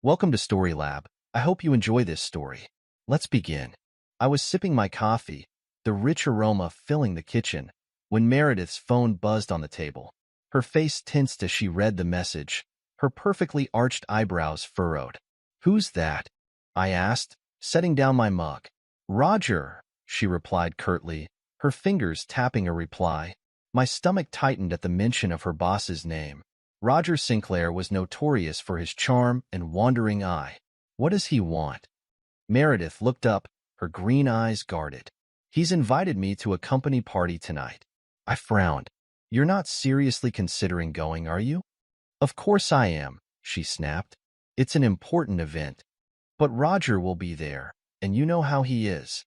Welcome to Story Lab. I hope you enjoy this story. Let's begin. I was sipping my coffee, the rich aroma filling the kitchen, when Meredith's phone buzzed on the table. Her face tensed as she read the message, her perfectly arched eyebrows furrowed. "Who's that?" I asked, setting down my mug. "Roger," she replied curtly, her fingers tapping a reply. My stomach tightened at the mention of her boss's name. Roger Sinclair was notorious for his charm and wandering eye. What does he want? Meredith looked up, her green eyes guarded. "He's invited me to a company party tonight." I frowned. "You're not seriously considering going, are you?" "Of course I am," she snapped. "It's an important event. But Roger will be there, and you know how he is."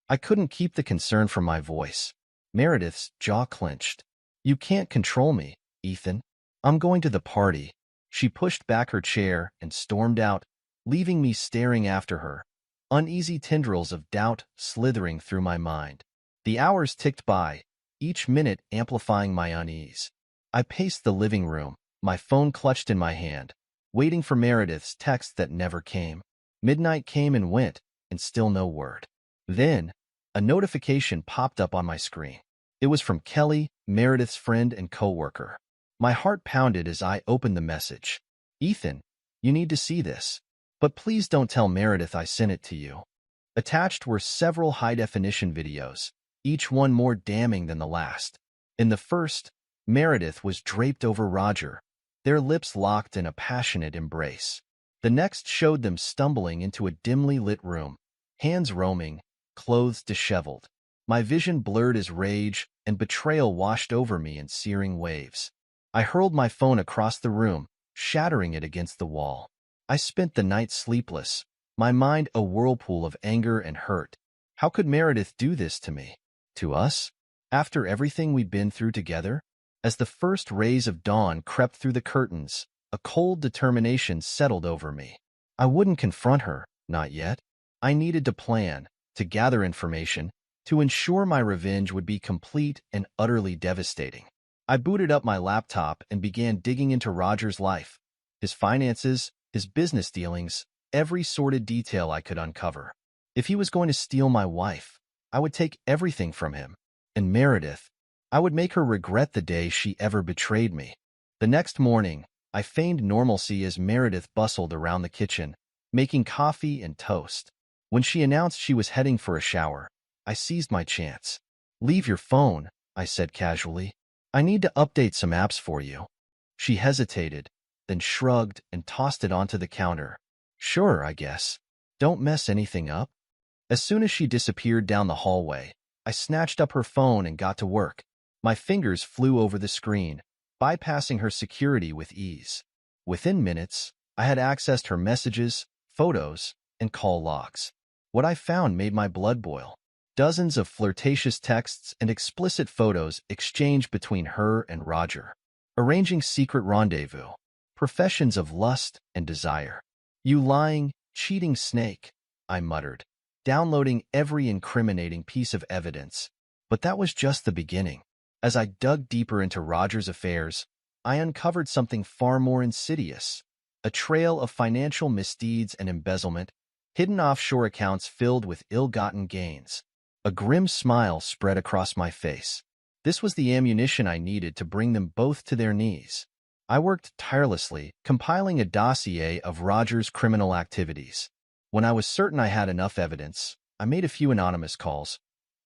I couldn't keep the concern from my voice. Meredith's jaw clenched. "You can't control me, Ethan. I'm going to the party." She pushed back her chair and stormed out, leaving me staring after her, uneasy tendrils of doubt slithering through my mind. The hours ticked by, each minute amplifying my unease. I paced the living room, my phone clutched in my hand, waiting for Meredith's text that never came. Midnight came and went, and still no word. Then, a notification popped up on my screen. It was from Kelly, Meredith's friend and coworker. My heart pounded as I opened the message. "Ethan, you need to see this. But please don't tell Meredith I sent it to you." Attached were several high-definition videos, each one more damning than the last. In the first, Meredith was draped over Roger, their lips locked in a passionate embrace. The next showed them stumbling into a dimly lit room, hands roaming, clothes disheveled. My vision blurred as rage and betrayal washed over me in searing waves. I hurled my phone across the room, shattering it against the wall. I spent the night sleepless, my mind a whirlpool of anger and hurt. How could Meredith do this to me? To us? After everything we'd been through together? As the first rays of dawn crept through the curtains, a cold determination settled over me. I wouldn't confront her, not yet. I needed to plan, to gather information, to ensure my revenge would be complete and utterly devastating. I booted up my laptop and began digging into Roger's life, his finances, his business dealings, every sordid detail I could uncover. If he was going to steal my wife, I would take everything from him. And Meredith, I would make her regret the day she ever betrayed me. The next morning, I feigned normalcy as Meredith bustled around the kitchen, making coffee and toast. When she announced she was heading for a shower, I seized my chance. "Leave your phone," I said casually. "I need to update some apps for you." She hesitated, then shrugged and tossed it onto the counter. "Sure, I guess. Don't mess anything up." As soon as she disappeared down the hallway, I snatched up her phone and got to work. My fingers flew over the screen, bypassing her security with ease. Within minutes, I had accessed her messages, photos, and call logs. What I found made my blood boil. Dozens of flirtatious texts and explicit photos exchanged between her and Roger, arranging secret rendezvous, professions of lust and desire. "You lying, cheating snake," I muttered, downloading every incriminating piece of evidence. But that was just the beginning. As I dug deeper into Roger's affairs, I uncovered something far more insidious, a trail of financial misdeeds and embezzlement, hidden offshore accounts filled with ill-gotten gains. A grim smile spread across my face. This was the ammunition I needed to bring them both to their knees. I worked tirelessly, compiling a dossier of Roger's criminal activities. When I was certain I had enough evidence, I made a few anonymous calls.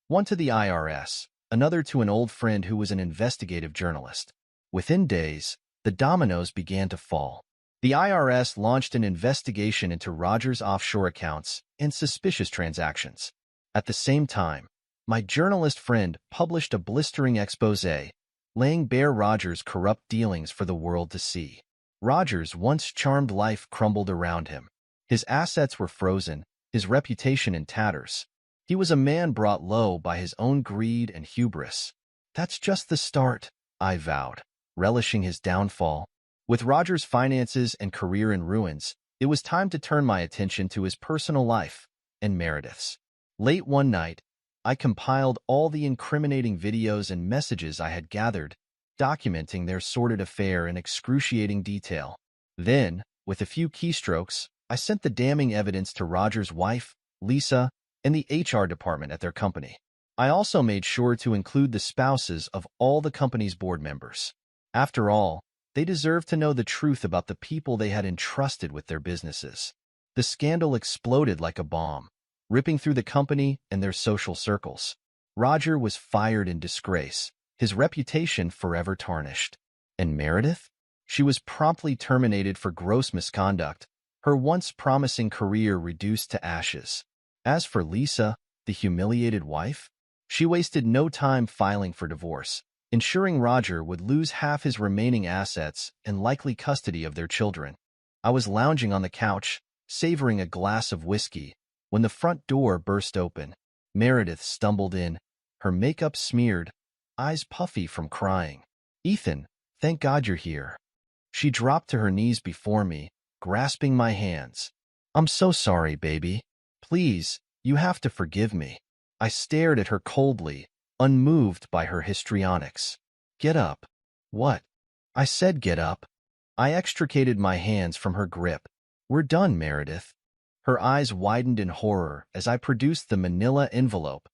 One to the IRS, another to an old friend who was an investigative journalist. Within days, the dominoes began to fall. The IRS launched an investigation into Roger's offshore accounts and suspicious transactions. At the same time, my journalist friend published a blistering exposé, laying bare Roger's corrupt dealings for the world to see. Roger's once charmed life crumbled around him. His assets were frozen, his reputation in tatters. He was a man brought low by his own greed and hubris. "That's just the start," I vowed, relishing his downfall. With Roger's finances and career in ruins, it was time to turn my attention to his personal life and Meredith's. Late one night, I compiled all the incriminating videos and messages I had gathered, documenting their sordid affair in excruciating detail. Then, with a few keystrokes, I sent the damning evidence to Roger's wife, Lisa, and the HR department at their company. I also made sure to include the spouses of all the company's board members. After all, they deserved to know the truth about the people they had entrusted with their businesses. The scandal exploded like a bomb, ripping through the company and their social circles. Roger was fired in disgrace, his reputation forever tarnished. And Meredith? She was promptly terminated for gross misconduct, her once promising career reduced to ashes. As for Lisa, the humiliated wife, she wasted no time filing for divorce, ensuring Roger would lose half his remaining assets and likely custody of their children. I was lounging on the couch, savoring a glass of whiskey, when the front door burst open. Meredith stumbled in, her makeup smeared, eyes puffy from crying. "Ethan, thank God you're here." She dropped to her knees before me, grasping my hands. "I'm so sorry, baby. Please, you have to forgive me." I stared at her coldly, unmoved by her histrionics. "Get up." "What?" I said, "Get up." I extricated my hands from her grip. "We're done, Meredith." Her eyes widened in horror as I produced the manila envelope,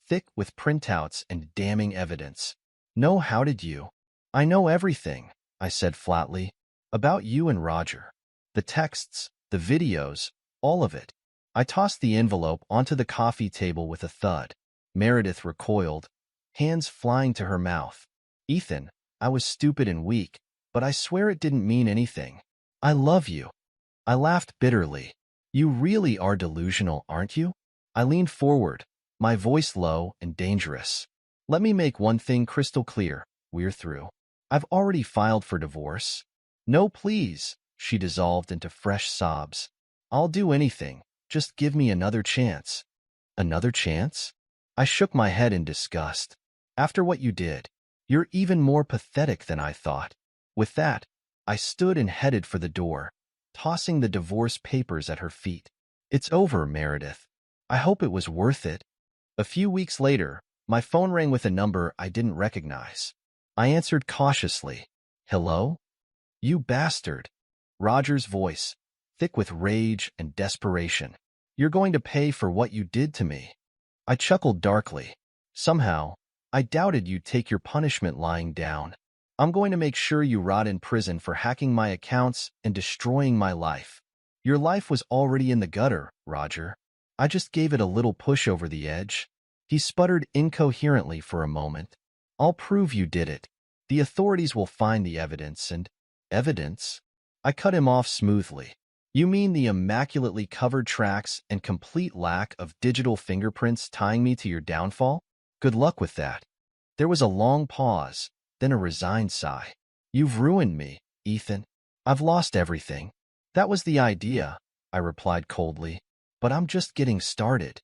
thick with printouts and damning evidence. "No, how did you?" "I know everything," I said flatly, "about you and Roger. The texts, the videos, all of it." I tossed the envelope onto the coffee table with a thud. Meredith recoiled, hands flying to her mouth. "Ethan, I was stupid and weak, but I swear it didn't mean anything. I love you." I laughed bitterly. "You really are delusional, aren't you?" I leaned forward, my voice low and dangerous. "Let me make one thing crystal clear. We're through. I've already filed for divorce." "No, please," she dissolved into fresh sobs. "I'll do anything. Just give me another chance." "Another chance?" I shook my head in disgust. "After what you did, you're even more pathetic than I thought." With that, I stood and headed for the door, tossing the divorce papers at her feet. "It's over, Meredith. I hope it was worth it." A few weeks later, my phone rang with a number I didn't recognize. I answered cautiously. "Hello?" "You bastard." Roger's voice, thick with rage and desperation. "You're going to pay for what you did to me." I chuckled darkly. "Somehow, I doubted you'd take your punishment lying down. I'm going to make sure you rot in prison for hacking my accounts and destroying my life." "Your life was already in the gutter, Roger. I just gave it a little push over the edge." He sputtered incoherently for a moment. "I'll prove you did it. The authorities will find the evidence and—" "Evidence?" I cut him off smoothly. "You mean the immaculately covered tracks and complete lack of digital fingerprints tying me to your downfall? Good luck with that." There was a long pause, then a resigned sigh. "You've ruined me, Ethan. I've lost everything." "That was the idea," I replied coldly. "But I'm just getting started."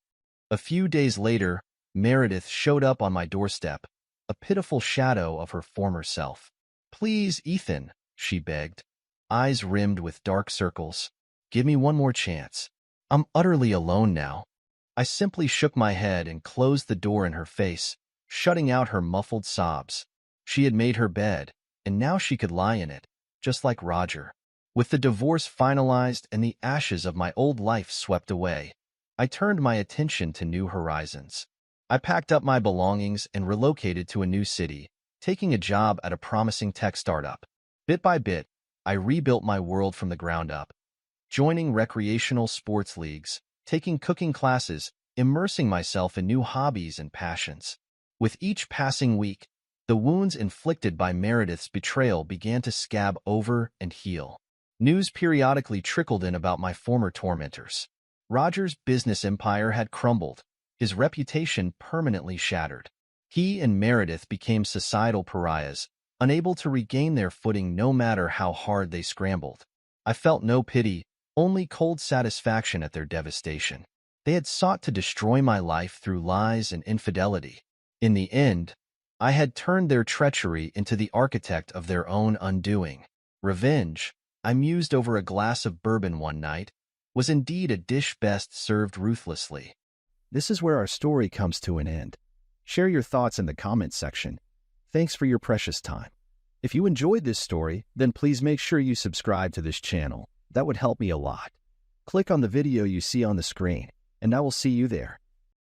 A few days later, Meredith showed up on my doorstep, a pitiful shadow of her former self. "Please, Ethan," she begged, eyes rimmed with dark circles. "Give me one more chance. I'm utterly alone now." I simply shook my head and closed the door in her face, shutting out her muffled sobs. She had made her bed, and now she could lie in it, just like Roger. With the divorce finalized and the ashes of my old life swept away, I turned my attention to new horizons. I packed up my belongings and relocated to a new city, taking a job at a promising tech startup. Bit by bit, I rebuilt my world from the ground up, joining recreational sports leagues, taking cooking classes, immersing myself in new hobbies and passions. With each passing week, the wounds inflicted by Meredith's betrayal began to scab over and heal. News periodically trickled in about my former tormentors. Roger's business empire had crumbled, his reputation permanently shattered. He and Meredith became societal pariahs, unable to regain their footing no matter how hard they scrambled. I felt no pity, only cold satisfaction at their devastation. They had sought to destroy my life through lies and infidelity. In the end, I had turned their treachery into the architect of their own undoing. Revenge, I mused over a glass of bourbon one night, was indeed a dish best served ruthlessly. This is where our story comes to an end. Share your thoughts in the comments section. Thanks for your precious time. If you enjoyed this story, then please make sure you subscribe to this channel. That would help me a lot. Click on the video you see on the screen, and I will see you there.